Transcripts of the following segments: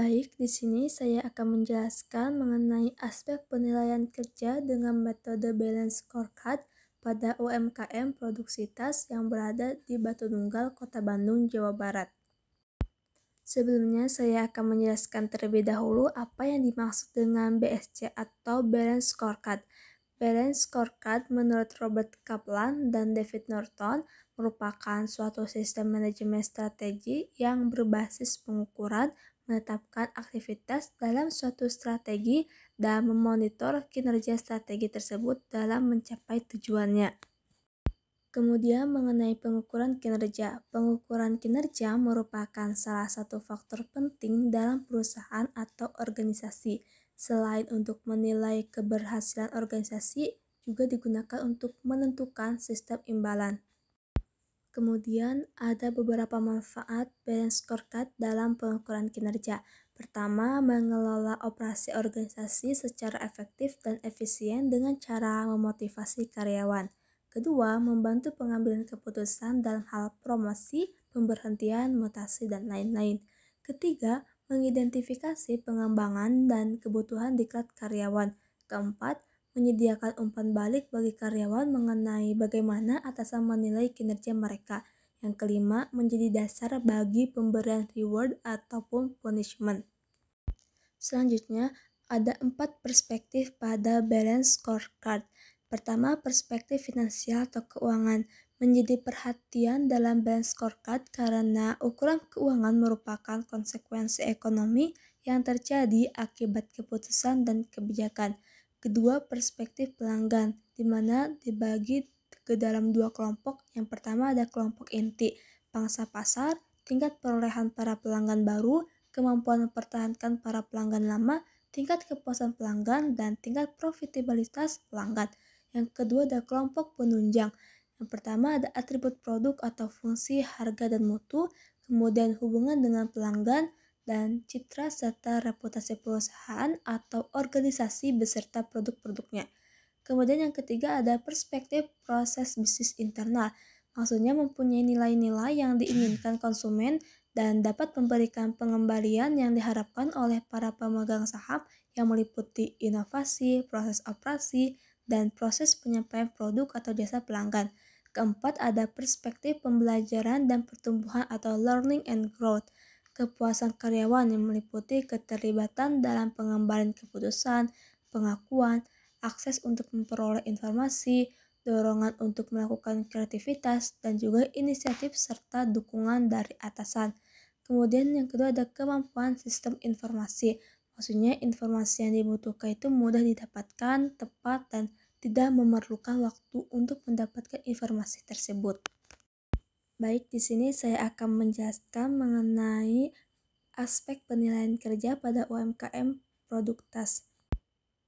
Baik, di sini saya akan menjelaskan mengenai aspek penilaian kerja dengan metode Balance Scorecard pada UMKM produksitas yang berada di Batu Nunggal, Kota Bandung, Jawa Barat. Sebelumnya, saya akan menjelaskan terlebih dahulu apa yang dimaksud dengan BSC atau Balance Scorecard. Balance Scorecard menurut Robert Kaplan dan David Norton merupakan suatu sistem manajemen strategi yang berbasis pengukuran, menetapkan aktivitas dalam suatu strategi, dan memonitor kinerja strategi tersebut dalam mencapai tujuannya. Kemudian mengenai pengukuran kinerja. Pengukuran kinerja merupakan salah satu faktor penting dalam perusahaan atau organisasi. Selain untuk menilai keberhasilan organisasi, juga digunakan untuk menentukan sistem imbalan. Kemudian ada beberapa manfaat Balance Scorecard dalam pengukuran kinerja. Pertama, mengelola operasi organisasi secara efektif dan efisien dengan cara memotivasi karyawan. Kedua, membantu pengambilan keputusan dalam hal promosi, pemberhentian, mutasi, dan lain-lain. Ketiga, mengidentifikasi pengembangan dan kebutuhan diklat karyawan. Keempat, menyediakan umpan balik bagi karyawan mengenai bagaimana atasan menilai kinerja mereka. Yang kelima, menjadi dasar bagi pemberian reward ataupun punishment. Selanjutnya, ada 4 perspektif pada Balance Scorecard. Pertama, perspektif finansial atau keuangan. Menjadi perhatian dalam Balance Scorecard karena ukuran keuangan merupakan konsekuensi ekonomi yang terjadi akibat keputusan dan kebijakan. Kedua, perspektif pelanggan, di mana dibagi ke dalam 2 kelompok. Yang pertama ada kelompok inti, pangsa pasar, tingkat perolehan para pelanggan baru, kemampuan mempertahankan para pelanggan lama, tingkat kepuasan pelanggan, dan tingkat profitabilitas pelanggan. Yang kedua ada kelompok penunjang. Yang pertama ada atribut produk atau fungsi, harga, dan mutu, kemudian hubungan dengan pelanggan, dan citra serta reputasi perusahaan atau organisasi beserta produk-produknya. Kemudian yang ketiga ada perspektif proses bisnis internal. Maksudnya mempunyai nilai-nilai yang diinginkan konsumen dan dapat memberikan pengembalian yang diharapkan oleh para pemegang saham yang meliputi inovasi, proses operasi, dan proses penyampaian produk atau jasa pelanggan. Keempat, ada perspektif pembelajaran dan pertumbuhan atau learning and growth. Kepuasan karyawan yang meliputi keterlibatan dalam pengembangan keputusan, pengakuan, akses untuk memperoleh informasi, dorongan untuk melakukan kreativitas, dan juga inisiatif serta dukungan dari atasan. Kemudian yang kedua ada kemampuan sistem informasi. Maksudnya informasi yang dibutuhkan itu mudah didapatkan, tepat, dan tidak memerlukan waktu untuk mendapatkan informasi tersebut. Baik, di sini saya akan menjelaskan mengenai aspek penilaian kerja pada UMKM produk tas.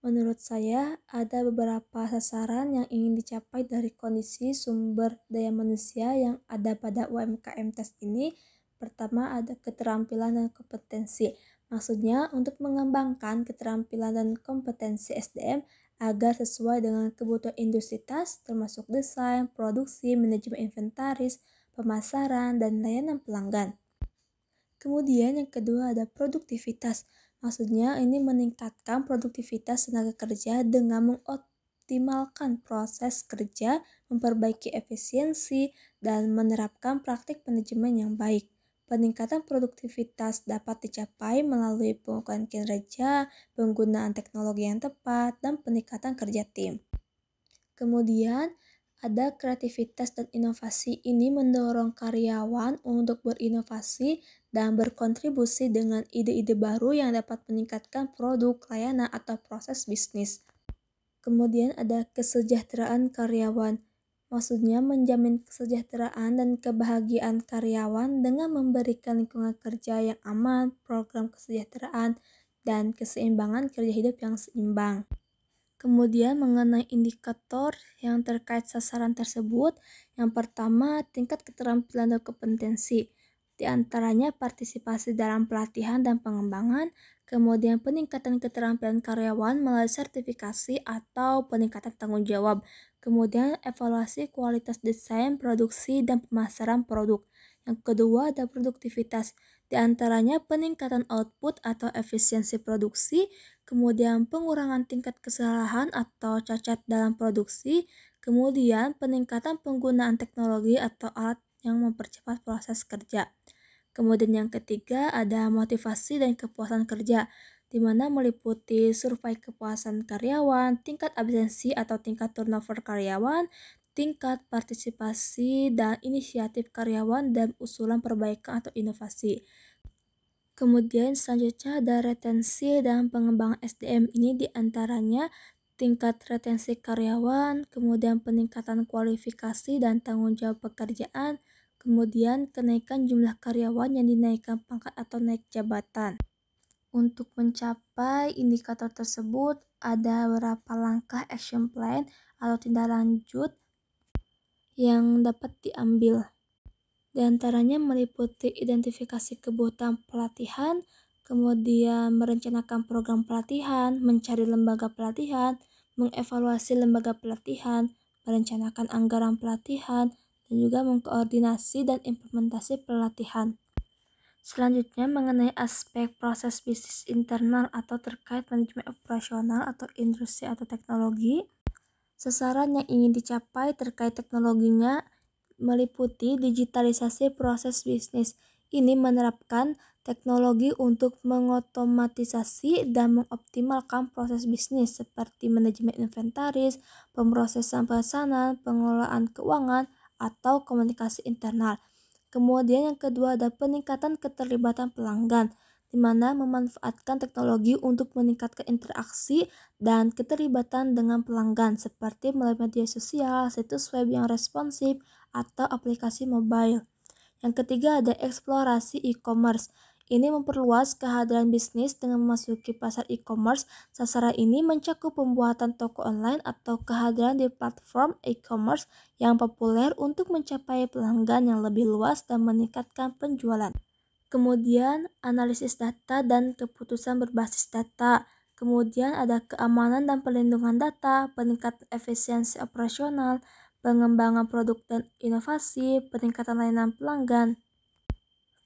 Menurut saya, ada beberapa sasaran yang ingin dicapai dari kondisi sumber daya manusia yang ada pada UMKM tas ini. Pertama, ada keterampilan dan kompetensi. Maksudnya, untuk mengembangkan keterampilan dan kompetensi SDM agar sesuai dengan kebutuhan industri tas, termasuk desain, produksi, manajemen inventaris, pemasaran, dan layanan pelanggan. Kemudian yang kedua ada produktivitas. Maksudnya ini meningkatkan produktivitas tenaga kerja dengan mengoptimalkan proses kerja, memperbaiki efisiensi, dan menerapkan praktik manajemen yang baik. Peningkatan produktivitas dapat dicapai melalui pengukuran kinerja, penggunaan teknologi yang tepat, dan peningkatan kerja tim. Kemudian ada kreativitas dan inovasi. Ini mendorong karyawan untuk berinovasi dan berkontribusi dengan ide-ide baru yang dapat meningkatkan produk, layanan, atau proses bisnis. Kemudian ada kesejahteraan karyawan. Maksudnya menjamin kesejahteraan dan kebahagiaan karyawan dengan memberikan lingkungan kerja yang aman, program kesejahteraan, dan keseimbangan kerja hidup yang seimbang. Kemudian mengenai indikator yang terkait sasaran tersebut, yang pertama tingkat keterampilan dan kompetensi. Di antaranya partisipasi dalam pelatihan dan pengembangan, kemudian peningkatan keterampilan karyawan melalui sertifikasi atau peningkatan tanggung jawab, kemudian evaluasi kualitas desain, produksi, dan pemasaran produk. Yang kedua ada produktivitas, di antaranya peningkatan output atau efisiensi produksi, kemudian pengurangan tingkat kesalahan atau cacat dalam produksi, kemudian peningkatan penggunaan teknologi atau alat yang mempercepat proses kerja. Kemudian yang ketiga ada motivasi dan kepuasan kerja, di mana meliputi survei kepuasan karyawan, tingkat absensi atau tingkat turnover karyawan, tingkat partisipasi dan inisiatif karyawan dan usulan perbaikan atau inovasi. Kemudian selanjutnya ada retensi dan pengembangan SDM, ini diantaranya tingkat retensi karyawan, kemudian peningkatan kualifikasi dan tanggung jawab pekerjaan, kemudian kenaikan jumlah karyawan yang dinaikkan pangkat atau naik jabatan. Untuk mencapai indikator tersebut ada beberapa langkah action plan atau tindak lanjut yang dapat diambil. Di antaranya meliputi identifikasi kebutuhan pelatihan, kemudian merencanakan program pelatihan, mencari lembaga pelatihan, mengevaluasi lembaga pelatihan, merencanakan anggaran pelatihan, dan juga mengkoordinasi dan implementasi pelatihan. Selanjutnya mengenai aspek proses bisnis internal atau terkait manajemen operasional atau industri atau teknologi. Sasaran yang ingin dicapai terkait teknologinya meliputi digitalisasi proses bisnis. Ini menerapkan teknologi untuk mengotomatisasi dan mengoptimalkan proses bisnis seperti manajemen inventaris, pemrosesan pesanan, pengelolaan keuangan, atau komunikasi internal. Kemudian yang kedua ada peningkatan keterlibatan pelanggan, di mana memanfaatkan teknologi untuk meningkatkan interaksi dan keterlibatan dengan pelanggan seperti melalui media sosial, situs web yang responsif, atau aplikasi mobile. Yang ketiga ada eksplorasi e-commerce. Ini memperluas kehadiran bisnis dengan memasuki pasar e-commerce. Sasaran ini mencakup pembuatan toko online atau kehadiran di platform e-commerce yang populer untuk mencapai pelanggan yang lebih luas dan meningkatkan penjualan. Kemudian analisis data dan keputusan berbasis data. Kemudian ada keamanan dan perlindungan data, peningkatan efisiensi operasional, pengembangan produk dan inovasi, peningkatan layanan pelanggan.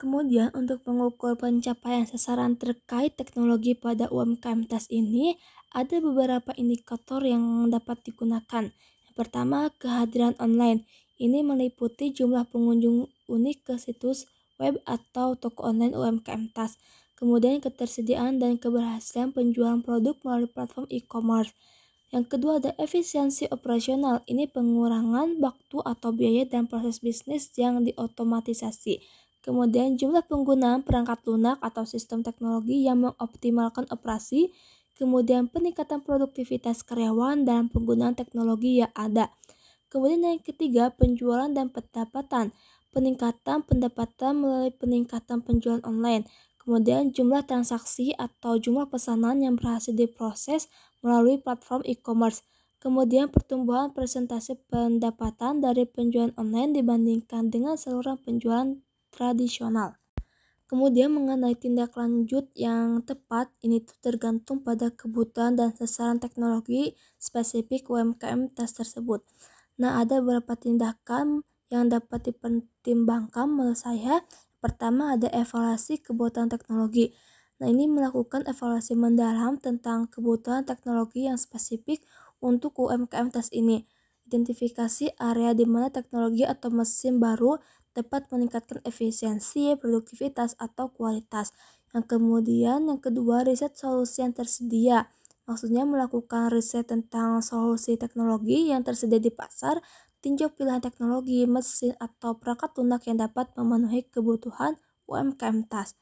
Kemudian untuk mengukur pencapaian sasaran terkait teknologi pada UMKM TAS ini, ada beberapa indikator yang dapat digunakan. Yang pertama, kehadiran online. Ini meliputi jumlah pengunjung unik ke situs web atau toko online UMKM TAS. Kemudian ketersediaan dan keberhasilan penjualan produk melalui platform e-commerce. Yang kedua ada efisiensi operasional. Ini pengurangan waktu atau biaya dan proses bisnis yang diotomatisasi. Kemudian jumlah penggunaan perangkat lunak atau sistem teknologi yang mengoptimalkan operasi. Kemudian peningkatan produktivitas karyawan dalam penggunaan teknologi yang ada. Kemudian yang ketiga penjualan dan pendapatan. Peningkatan pendapatan melalui peningkatan penjualan online. Kemudian jumlah transaksi atau jumlah pesanan yang berhasil diproses melalui platform e-commerce. Kemudian pertumbuhan persentase pendapatan dari penjualan online dibandingkan dengan saluran penjualan tradisional. Kemudian mengenai tindak lanjut yang tepat, ini tuh tergantung pada kebutuhan dan sasaran teknologi spesifik UMKM TAS tersebut. Nah, ada beberapa tindakan yang dapat dipertimbangkan menurut saya. Pertama ada evaluasi kebutuhan teknologi. Nah, ini melakukan evaluasi mendalam tentang kebutuhan teknologi yang spesifik untuk UMKM TAS ini. Identifikasi area di mana teknologi atau mesin baru dapat meningkatkan efisiensi, produktivitas, atau kualitas. Yang kedua, riset solusi yang tersedia. Maksudnya melakukan riset tentang solusi teknologi yang tersedia di pasar, tinjau pilihan teknologi, mesin, atau perangkat lunak yang dapat memenuhi kebutuhan UMKM TAS.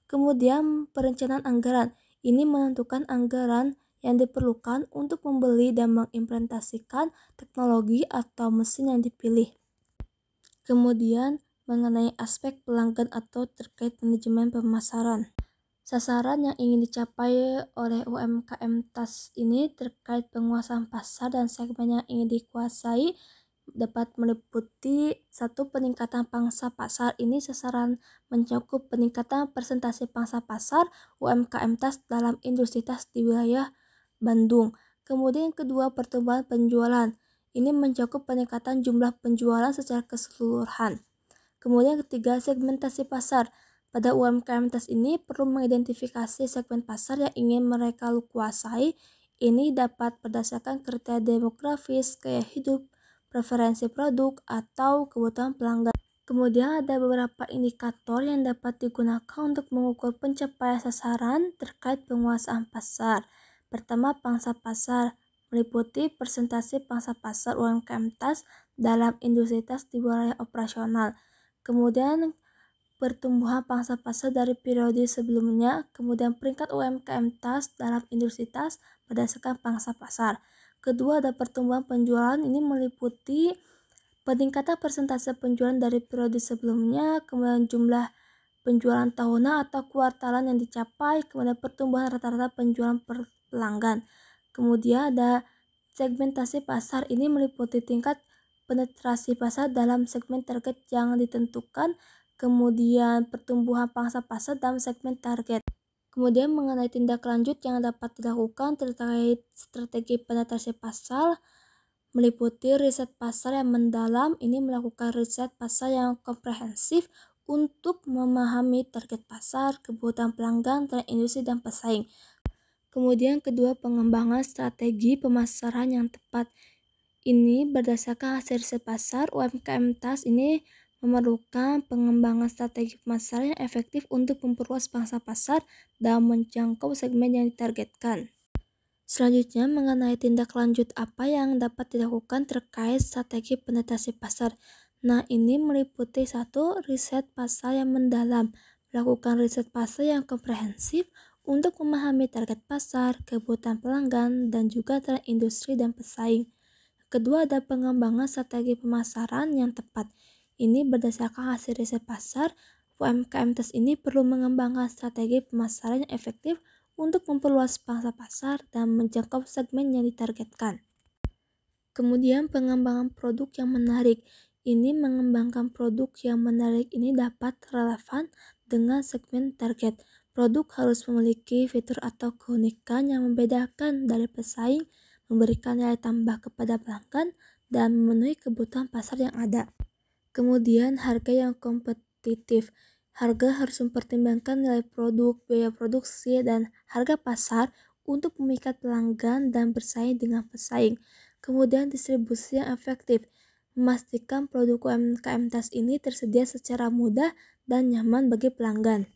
Kemudian perencanaan anggaran. Ini menentukan anggaran yang diperlukan untuk membeli dan mengimplementasikan teknologi atau mesin yang dipilih. Kemudian mengenai aspek pelanggan atau terkait manajemen pemasaran. Sasaran yang ingin dicapai oleh UMKM TAS ini terkait penguasaan pasar dan segmen yang ingin dikuasai dapat meliputi satu peningkatan pangsa pasar. Ini sasaran mencakup peningkatan persentase pangsa pasar UMKM TAS dalam industri tas di wilayah Bandung. Kemudian yang kedua pertumbuhan penjualan. Ini mencakup peningkatan jumlah penjualan secara keseluruhan. Kemudian ketiga, segmentasi pasar. Pada UMKM TAS ini perlu mengidentifikasi segmen pasar yang ingin mereka kuasai. Ini dapat berdasarkan kriteria demografis, gaya hidup, preferensi produk, atau kebutuhan pelanggan. Kemudian ada beberapa indikator yang dapat digunakan untuk mengukur pencapaian sasaran terkait penguasaan pasar. Pertama, pangsa pasar meliputi persentase pangsa pasar UMKM TAS dalam industri TAS di wilayah operasional. Kemudian pertumbuhan pangsa pasar dari periode sebelumnya, kemudian peringkat UMKM TAS dalam industri TAS berdasarkan pangsa pasar. Kedua, ada pertumbuhan penjualan, ini meliputi peningkatan persentase penjualan dari periode sebelumnya, kemudian jumlah penjualan tahunan atau kuartalan yang dicapai, kemudian pertumbuhan rata-rata penjualan per pelanggan. Kemudian ada segmentasi pasar, ini meliputi tingkat penetrasi pasar dalam segmen target yang ditentukan, kemudian pertumbuhan pangsa pasar dalam segmen target. Kemudian mengenai tindak lanjut yang dapat dilakukan terkait strategi penetrasi pasar, meliputi riset pasar yang mendalam, ini melakukan riset pasar yang komprehensif untuk memahami target pasar, kebutuhan pelanggan, tren industri, dan pesaing. Kemudian kedua, pengembangan strategi pemasaran yang tepat. Ini berdasarkan hasil riset pasar, UMKM TAS ini memerlukan pengembangan strategi pemasaran yang efektif untuk memperluas pangsa pasar dan menjangkau segmen yang ditargetkan. Selanjutnya, mengenai tindak lanjut apa yang dapat dilakukan terkait strategi penetrasi pasar. Nah, ini meliputi satu, riset pasar yang mendalam, melakukan riset pasar yang komprehensif untuk memahami target pasar, kebutuhan pelanggan, dan juga tren industri dan pesaing. Kedua, ada pengembangan strategi pemasaran yang tepat. Ini berdasarkan hasil riset pasar, UMKM TAS ini perlu mengembangkan strategi pemasaran yang efektif untuk memperluas pangsa pasar dan menjangkau segmen yang ditargetkan. Kemudian pengembangan produk yang menarik. Ini mengembangkan produk yang menarik ini dapat relevan dengan segmen target. Produk harus memiliki fitur atau keunikan yang membedakan dari pesaing, memberikan nilai tambah kepada pelanggan, dan memenuhi kebutuhan pasar yang ada. Kemudian harga yang kompetitif. Harga harus mempertimbangkan nilai produk, biaya produksi, dan harga pasar untuk memikat pelanggan dan bersaing dengan pesaing. Kemudian distribusi yang efektif. Memastikan produk UMKM TAS ini tersedia secara mudah dan nyaman bagi pelanggan.